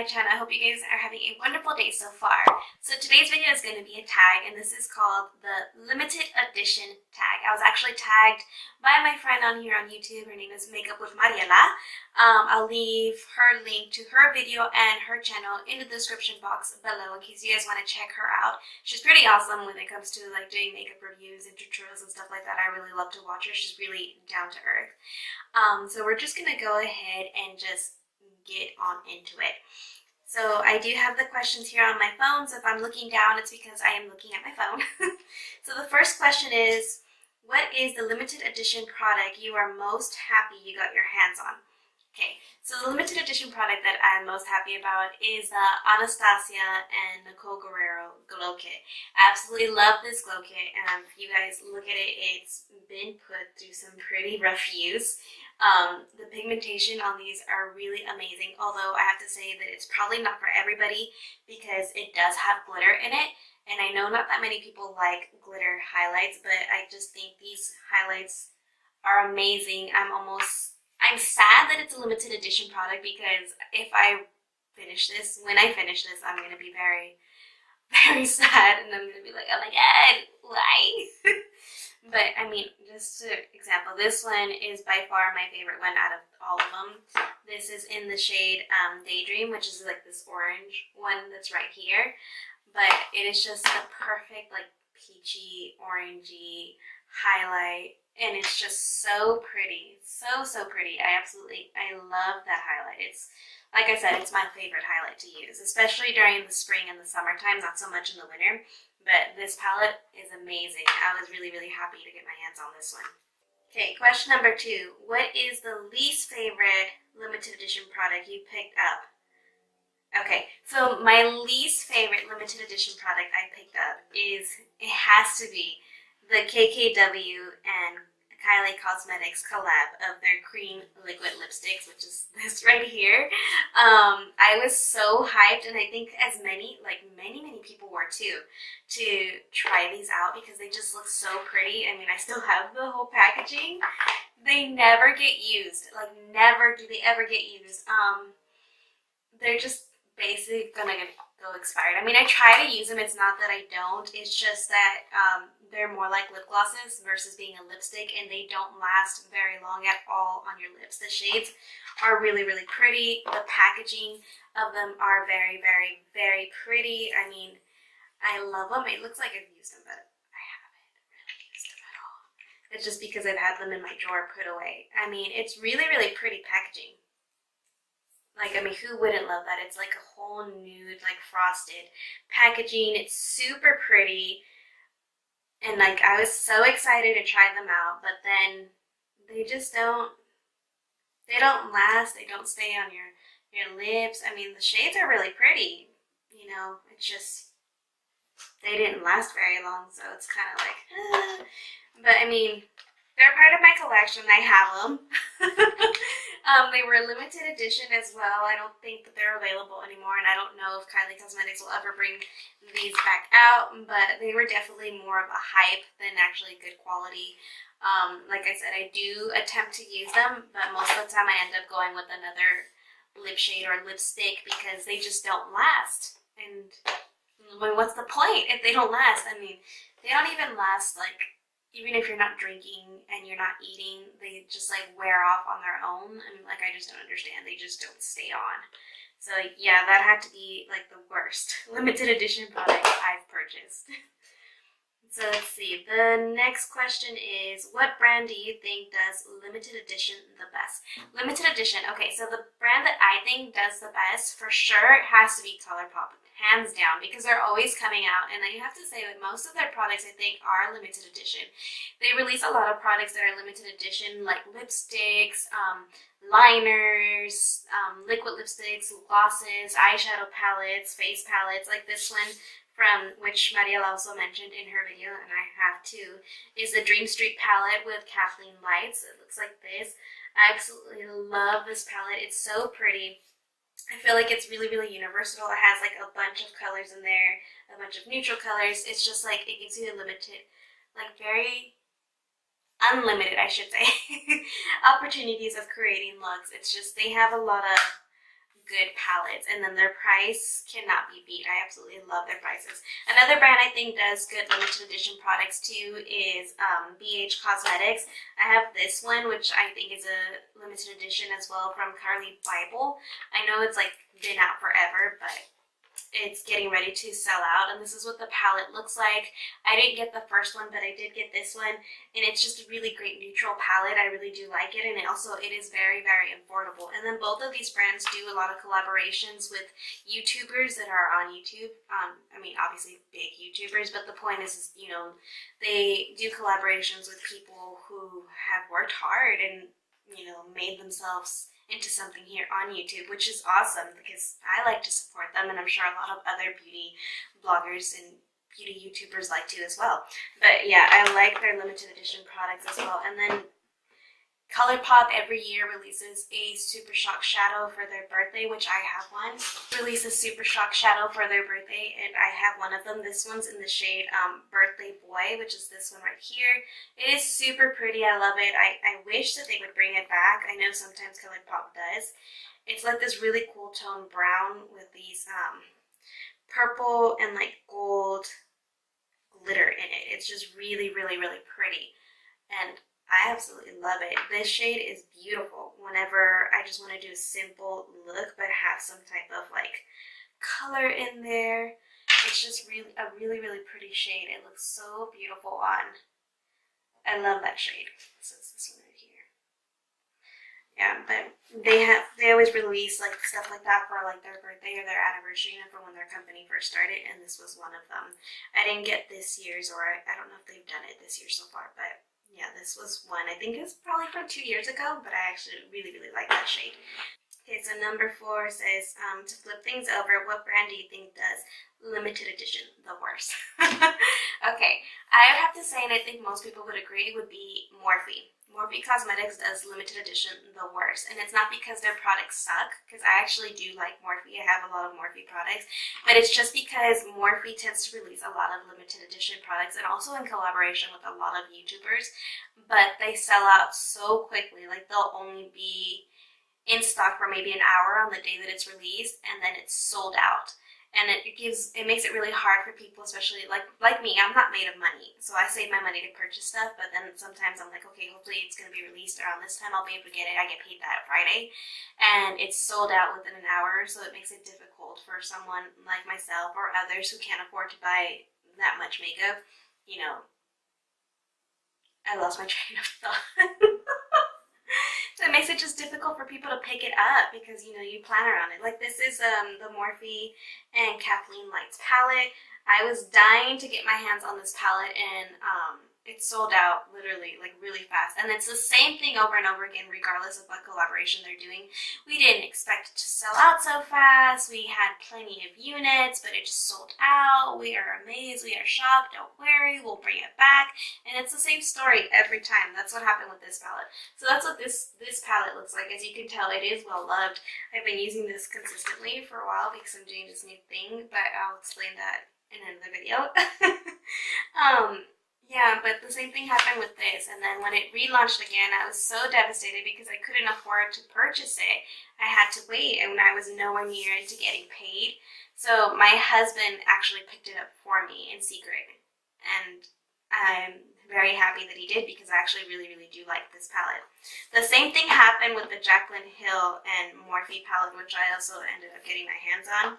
my channel. I hope you guys are having a wonderful day so far. So today's video is going to be a tag, and this is called the limited edition tag. I was actually tagged by my friend on here on YouTube. Her name is Makeup with Mariela. I'll leave her link to her video and her channel in the description box below in case you guys want to check her out. She's pretty awesome when it comes to like doing makeup reviews and tutorials and stuff like that. I really love to watch her. She's really down to earth. So we're just going to go ahead and just get on into it. So I do have the questions here on my phone, so if I'm looking down, it's because I am looking at my phone. So the first question is, what is the limited edition product you are most happy you got your hands on? Okay, so the limited edition product that I'm most happy about is the Anastasia and Nicole Guerrero Glow Kit. I absolutely love this glow kit, and if you guys look at it, it's been put through some pretty rough use. The pigmentation on these are really amazing, although I have to say that it's probably not for everybody because it does have glitter in it, and I know not that many people like glitter highlights, but I just think these highlights are amazing. I'm sad that it's a limited edition product because if I finish this, when I finish this, I'm going to be very, very sad, and I'm going to be like, oh my god, why? But I mean, just an example, this one is by far my favorite one out of all of them. This is in the shade Daydream, which is like this orange one that's right here. But it is just the perfect like peachy, orangey highlight. And it's just so pretty. So pretty. I love that highlight. It's, like I said, it's my favorite highlight to use, especially during the spring and the summertime, not so much in the winter. But this palette is amazing. I was really, really happy to get my hands on this one. Okay, question number 2. What is the least favorite limited edition product you picked up? Okay, so my least favorite limited edition product I picked up it has to be the KKW and Kylie Cosmetics collab of their cream liquid lipsticks, which is this right here. I was so hyped, and I think as many people were too, to try these out because they just look so pretty. I mean, I still have the whole packaging. They never get used. Like, never do they ever get used. They're just basically gonna go expired. I mean, I try to use them. It's not that I don't. It's just that they're more like lip glosses versus being a lipstick, and they don't last very long at all on your lips. The shades are really, really pretty. The packaging of them are very, very, very pretty. I mean, I love them. It looks like I've used them, but I haven't really used them at all. It's just because I've had them in my drawer put away. I mean, it's really, really pretty packaging. Like, I mean, who wouldn't love that? It's like a whole nude, like frosted packaging. It's super pretty. And like, I was so excited to try them out, but then they just don't last. They don't stay on your lips. I mean, the shades are really pretty, you know, it's just, they didn't last very long, so it's kind of like, but I mean, they're part of my collection. I have them. They were a limited edition as well. I don't think that they're available anymore, and I don't know if Kylie Cosmetics will ever bring these back out, but they were definitely more of a hype than actually good quality. Like I said, I do attempt to use them, but most of the time I end up going with another lip shade or lipstick because they just don't last. And what's the point if they don't last? I mean, they don't even last, like, even if you're not drinking and you're not eating, they just like wear off on their own. I mean, like, I just don't understand. They just don't stay on. So yeah, that had to be like the worst limited edition product I've purchased. So let's see. The next question is, what brand do you think does limited edition the best? Limited edition. Okay, so the brand that I think does the best for sure has to be ColourPop. Hands down, because they're always coming out, and I have to say that most of their products I think are limited edition. They release a lot of products that are limited edition, like lipsticks, liners, liquid lipsticks, glosses, eyeshadow palettes, face palettes, like this one from which Mariela also mentioned in her video, and I have too, is the Dream Street palette with Kathleen Lights. It looks like this. I absolutely love this palette. It's so pretty. I feel like it's really, really universal. It has like a bunch of colors in there, a bunch of neutral colors. It's just like, it gives you a limited, like very unlimited, I should say, opportunities of creating looks. It's just, they have a lot of good palettes, and then their price cannot be beat. I absolutely love their prices. Another brand I think does good limited edition products too is BH Cosmetics. I have this one, which I think is a limited edition as well, from Carly Bible. I know it's like been out forever, but it's getting ready to sell out, and this is what the palette looks like. I didn't get the first one, but I did get this one, and it's just a really great neutral palette. I really do like it, and it is very, very affordable. And then both of these brands do a lot of collaborations with YouTubers that are on YouTube. I mean, obviously big YouTubers, but the point is, you know, they do collaborations with people who have worked hard and, you know, made themselves into something here on YouTube, which is awesome because I like to support them, and I'm sure a lot of other beauty bloggers and beauty YouTubers like to as well. But yeah, I like their limited edition products as well. And then ColourPop every year releases a Super Shock shadow for their birthday, which I have one. Releases Super Shock shadow for their birthday, and I have one of them. This one's in the shade Birthday Boy, which is this one right here. It is super pretty. I love it. I wish that they would bring it back. I know sometimes ColourPop does. It's like this really cool tone brown with these purple and like gold glitter in it. It's just really, really, really pretty, and I absolutely love it. This shade is beautiful whenever I just want to do a simple look but have some type of like color in there. It's just really a really, really pretty shade. It looks so beautiful on. I love that shade. So it's this one right here. Yeah, but they always release like stuff like that for like their birthday or their anniversary, you know, for when their company first started, and this was one of them. I didn't get this year's, or I don't know if they've done it this year so far, but yeah, this was one. I think it was probably from 2 years ago, but I actually really, really like that shade. Okay, so number 4 says, to flip things over, what brand do you think does limited edition the worst? Okay, I would have to say, and I think most people would agree, would be Morphe. Morphe Cosmetics does limited edition the worst, and it's not because their products suck, because I actually do like Morphe. I have a lot of Morphe products, but it's just because Morphe tends to release a lot of limited edition products, and also in collaboration with a lot of YouTubers, but they sell out so quickly. Like, they'll only be in stock for maybe an hour on the day that it's released, and then it's sold out. And it makes it really hard for people, especially like me. I'm not made of money, so I save my money to purchase stuff, but then sometimes I'm like, okay, hopefully it's going to be released around this time. I'll be able to get it. I get paid that Friday, and it's sold out within an hour, so it makes it difficult for someone like myself or others who can't afford to buy that much makeup. You know, I lost my train of thought. So it makes it just difficult for people to pick it up because, you know, you plan around it. Like, this is the Morphe and Kathleen Lights palette. I was dying to get my hands on this palette, and it sold out literally like really fast. And it's the same thing over and over again regardless of what collaboration they're doing. We didn't expect it to sell out so fast. We had plenty of units, but it just sold out. We are amazed. We are shocked. Don't worry, we'll bring it back. And it's the same story every time. That's what happened with this palette. So that's what this palette looks like. As you can tell, it is well loved. I've been using this consistently for a while because I'm doing this new thing, but I'll explain that in another video. Yeah, but the same thing happened with this, and then when it relaunched again, I was so devastated because I couldn't afford to purchase it. I had to wait, and I was nowhere near to getting paid. So my husband actually picked it up for me in secret, and I'm very happy that he did because I actually really, really do like this palette. The same thing happened with the Jaclyn Hill and Morphe palette, which I also ended up getting my hands on.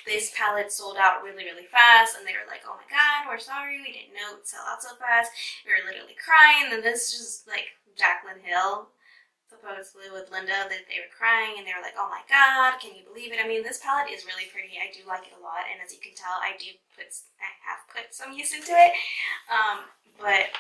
This palette sold out really, really fast, and they were like, oh my god, we're sorry, we didn't know it would sell out so fast. We were literally crying. And this is just like Jaclyn Hill, supposedly with Linda, that they were crying, and they were like, oh my god, can you believe it? I mean, this palette is really pretty. I do like it a lot, and as you can tell, I have put some use into it. But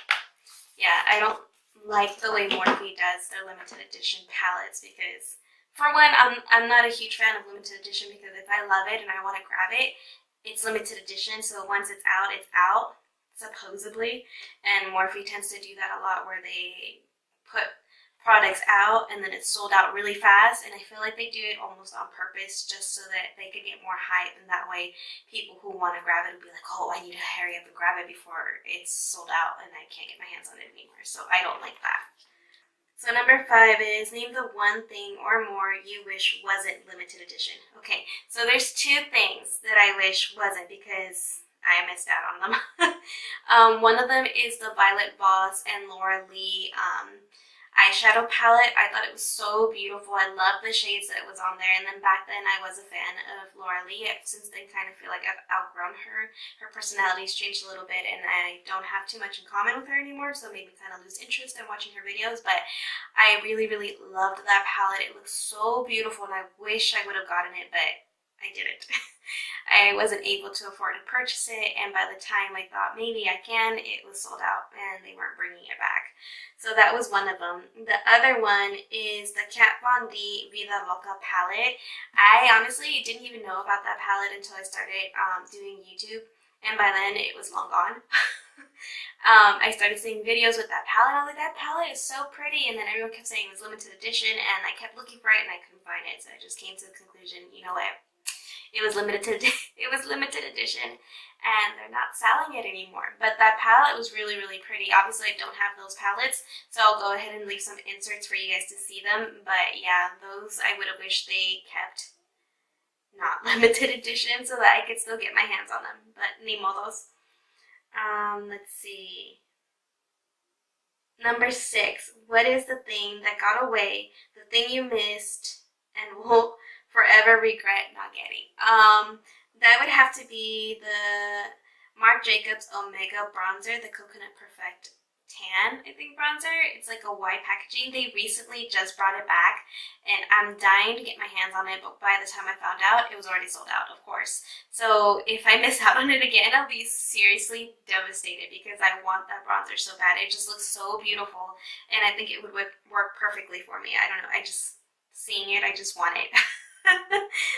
yeah, I don't like the way Morphe does their limited edition palettes because, for one, I'm not a huge fan of limited edition because if I love it and I want to grab it, it's limited edition, so once it's out, supposedly. And Morphe tends to do that a lot where they put products out and then it's sold out really fast, and I feel like they do it almost on purpose just so that they could get more hype, and that way people who want to grab it will be like, oh, I need to hurry up and grab it before it's sold out and I can't get my hands on it anymore. So I don't like that. So number 5 is name the one thing or more you wish wasn't limited edition. Okay, so there's 2 things that I wish wasn't because I missed out on them. One of them is the Violet Voss and Laura Lee eyeshadow palette. I thought it was so beautiful. I love the shades that was on there. And then back then I was a fan of Laura Lee. Since then, kind of feel like I've outgrown her. Her personality's changed a little bit and I don't have too much in common with her anymore, so maybe kind of lose interest in watching her videos. But I really, really loved that palette. It looks so beautiful and I wish I would have gotten it, but I didn't. I wasn't able to afford to purchase it, and by the time I thought maybe I can, it was sold out and they weren't bringing it back. So that was one of them. The other one is the Kat Von D Vida Loca palette. I honestly didn't even know about that palette until I started doing YouTube, and by then it was long gone. I started seeing videos with that palette. I was like, that palette is so pretty, and then everyone kept saying it was limited edition, and I kept looking for it and I couldn't find it, so I just came to the conclusion, you know what? It was limited edition, and they're not selling it anymore. But that palette was really, really pretty. Obviously, I don't have those palettes, so I'll go ahead and leave some inserts for you guys to see them. But yeah, those I would have wished they kept not limited edition so that I could still get my hands on them. But ni modos. Let's see. Number 6. What is the thing that got away? The thing you missed and will forever regret not getting? That would have to be the Marc Jacobs Omega bronzer, the Coconut Perfect Tan, I think, bronzer. It's like a white packaging. They recently just brought it back, and I'm dying to get my hands on it, but by the time I found out, it was already sold out, of course. So if I miss out on it again, I'll be seriously devastated because I want that bronzer so bad. It just looks so beautiful, and I think it would work perfectly for me. I don't know, seeing it, I just want it.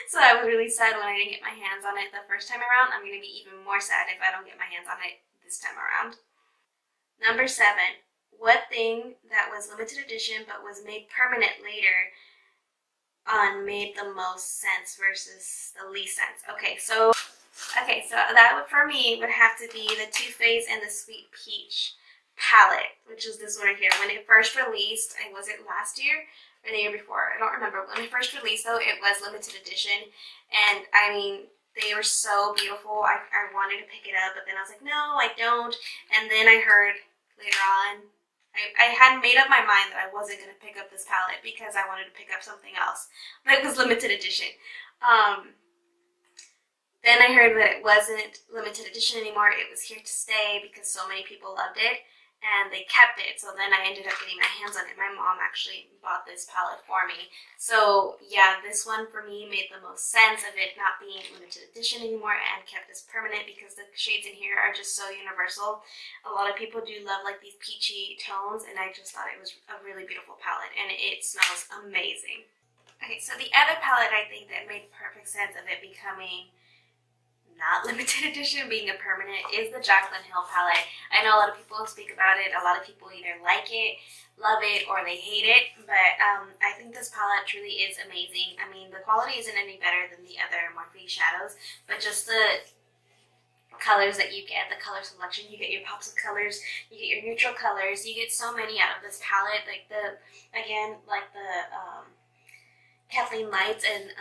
So I was really sad when I didn't get my hands on it the first time around. I'm going to be even more sad if I don't get my hands on it this time around. Number 7. What thing that was limited edition but was made permanent later on made the most sense versus the least sense? Okay, so that would, for me, would have to be the Too Faced and the Sweet Peach palette, which is this one right here. When it first released, was it last year or the year before? I don't remember. When it first released, though, it was limited edition, and I mean, they were so beautiful. I wanted to pick it up, but then I was like, no, I don't. And then I heard later on, I hadn't made up my mind that I wasn't going to pick up this palette because I wanted to pick up something else that was limited edition. Then I heard that it wasn't limited edition anymore. It was here to stay because so many people loved it, and they kept it. So then I ended up getting my hands on it. My mom actually bought this palette for me. So yeah, this one for me made the most sense of it not being limited edition anymore and kept this permanent because the shades in here are just so universal. A lot of people do love like these peachy tones, and I just thought it was a really beautiful palette, and it smells amazing. Okay, so the other palette I think that made perfect sense of it becoming not limited edition, being a permanent, is the Jaclyn Hill palette. I know a lot of people speak about it. A lot of people either like it, love it, or they hate it, but I think this palette truly is amazing. I mean, the quality isn't any better than the other Morphe shadows, but just the colors that you get, the color selection, you get your pops of colors, you get your neutral colors, you get so many out of this palette. Like the Kathleen Lights and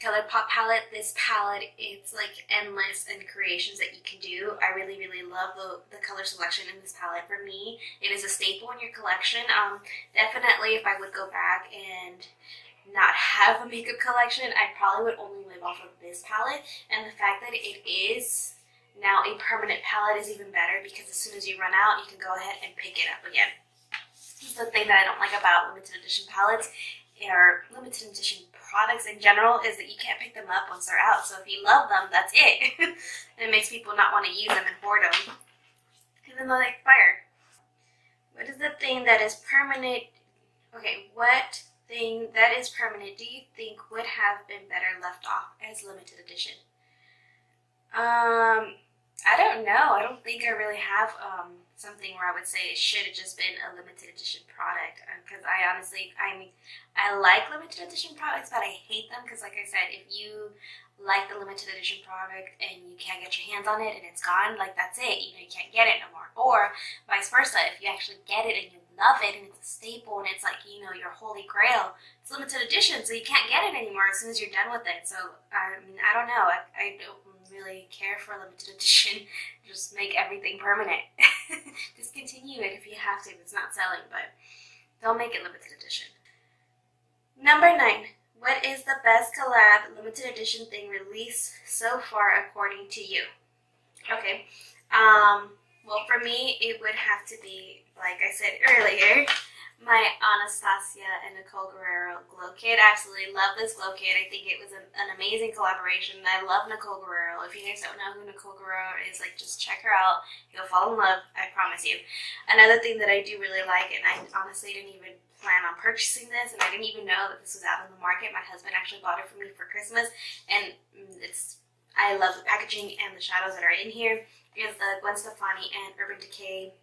ColourPop palette. This palette, it's like endless in creations that you can do. I really, really love the color selection in this palette. For me, it is a staple in your collection. Definitely, if I would go back and not have a makeup collection, I probably would only live off of this palette. And the fact that it is now a permanent palette is even better because as soon as you run out, you can go ahead and pick it up again. It's the thing that I don't like about limited edition palettes or limited edition products in general is that you can't pick them up once they're out. So if you love them, that's it. It makes people not want to use them and hoard them, even though they expire. What is the thing that is permanent? Okay, what thing that is permanent do you think would have been better left off as limited edition? I don't know. I don't think I really have something where I would say it should have just been a limited edition product. Because I honestly, I like limited edition products, but I hate them because, like I said, if you like the limited edition product and you can't get your hands on it and it's gone, like that's it. You know, you can't get it no more. Or vice versa, if you actually get it and you love it and it's a staple and it's like, you know, your holy grail. It's limited edition, so you can't get it anymore as soon as you're done with it. So, I mean, I don't know. I don't really care for limited edition. Just make everything permanent. Discontinue it if you have to if it's not selling, but don't make it limited edition. Number 9. What is the best collab limited edition thing released so far according to you? Okay. Well, for me, it would have to be, like I said earlier, my Anastasia and Nicole Guerrero glow kit. I absolutely love this glow kit. I think it was an amazing collaboration. I love Nicole Guerrero. If you guys don't know who Nicole Guerrero is, like, just check her out. You'll fall in love, I promise you. Another thing that I do really like, and I honestly didn't even plan on purchasing this, and I didn't even know that this was out on the market. My husband actually bought it for me for Christmas, and I love the packaging and the shadows that are in here. Is the Gwen Stefani and Urban Decay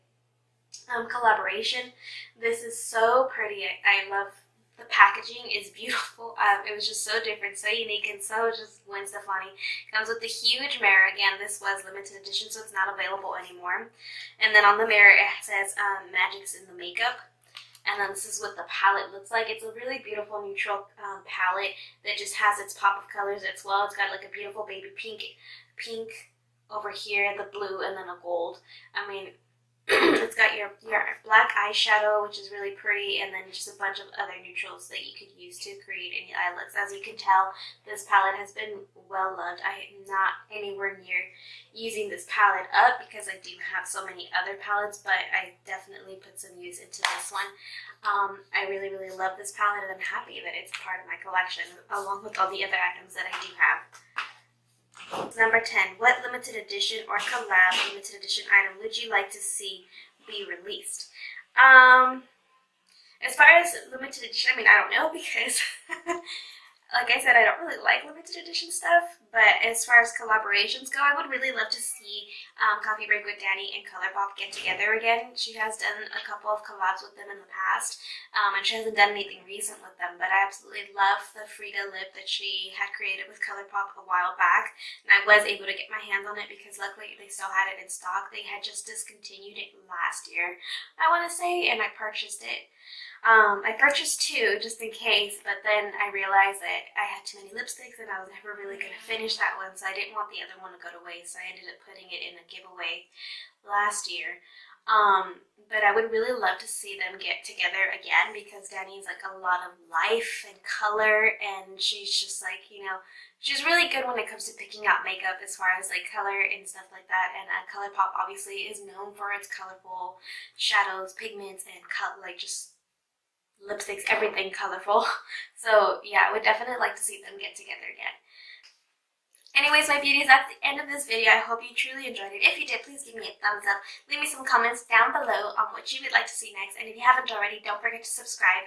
collaboration. This is so pretty. I love the packaging. It's beautiful. It was just so different, so unique, and so just Gwen Stefani. Comes with the huge mirror. Again, this was limited edition, so it's not available anymore. And then on the mirror it says Magic's in the Makeup. And then this is what the palette looks like. It's a really beautiful neutral palette that just has its pop of colors as well. It's got like a beautiful baby pink over here, the blue, and then a gold. I mean, it's got your black eyeshadow, which is really pretty, and then just a bunch of other neutrals that you could use to create any eye looks. As you can tell, this palette has been well loved. I am not anywhere near using this palette up because I do have so many other palettes, but I definitely put some use into this one. I really, really love this palette, and I'm happy that it's part of my collection, along with all the other items that I do have. Number 10. What limited edition or collab limited edition item would you like to see be released? As far as limited edition, I mean, I don't know because like I said, I don't really like limited edition stuff, but as far as collaborations go, I would really love to see Coffee Break with Dani and ColourPop get together again. She has done a couple of collabs with them in the past, and she hasn't done anything recent with them, but I absolutely love the Frida lip that she had created with ColourPop a while back, and I was able to get my hands on it because luckily they still had it in stock. They had just discontinued it last year, I want to say, and I purchased it. I purchased 2 just in case, but then I realized that I had too many lipsticks and I was never really going to finish that one, so I didn't want the other one to go to waste, so I ended up putting it in a giveaway last year. But I would really love to see them get together again because Dani's like a lot of life and color, and she's just like, you know, she's really good when it comes to picking out makeup as far as like color and stuff like that. And ColourPop obviously is known for its colorful shadows, pigments, and like just lipsticks, everything colorful. So yeah, I would definitely like to see them get together again. Anyways, my beauties, that's the end of this video. I hope you truly enjoyed it. If you did, please give me a thumbs up. Leave me some comments down below on what you would like to see next. And if you haven't already, don't forget to subscribe.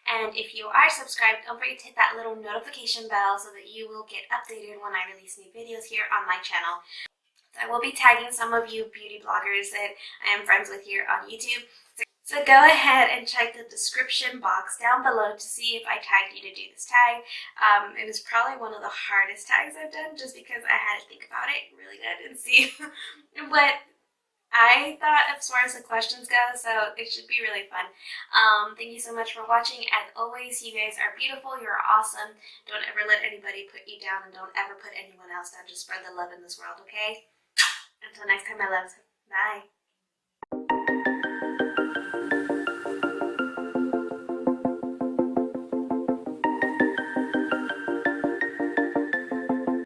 And if you are subscribed, don't forget to hit that little notification bell so that you will get updated when I release new videos here on my channel. I will be tagging some of you beauty bloggers that I am friends with here on YouTube. So go ahead and check the description box down below to see if I tagged you to do this tag. It was probably one of the hardest tags I've done just because I had to think about it really good and see what I thought as far as the questions go, so it should be really fun. Thank you so much for watching. As always, you guys are beautiful, you're awesome. Don't ever let anybody put you down, and don't ever put anyone else down. Just spread the love in this world, okay? Until next time, my loves. Bye.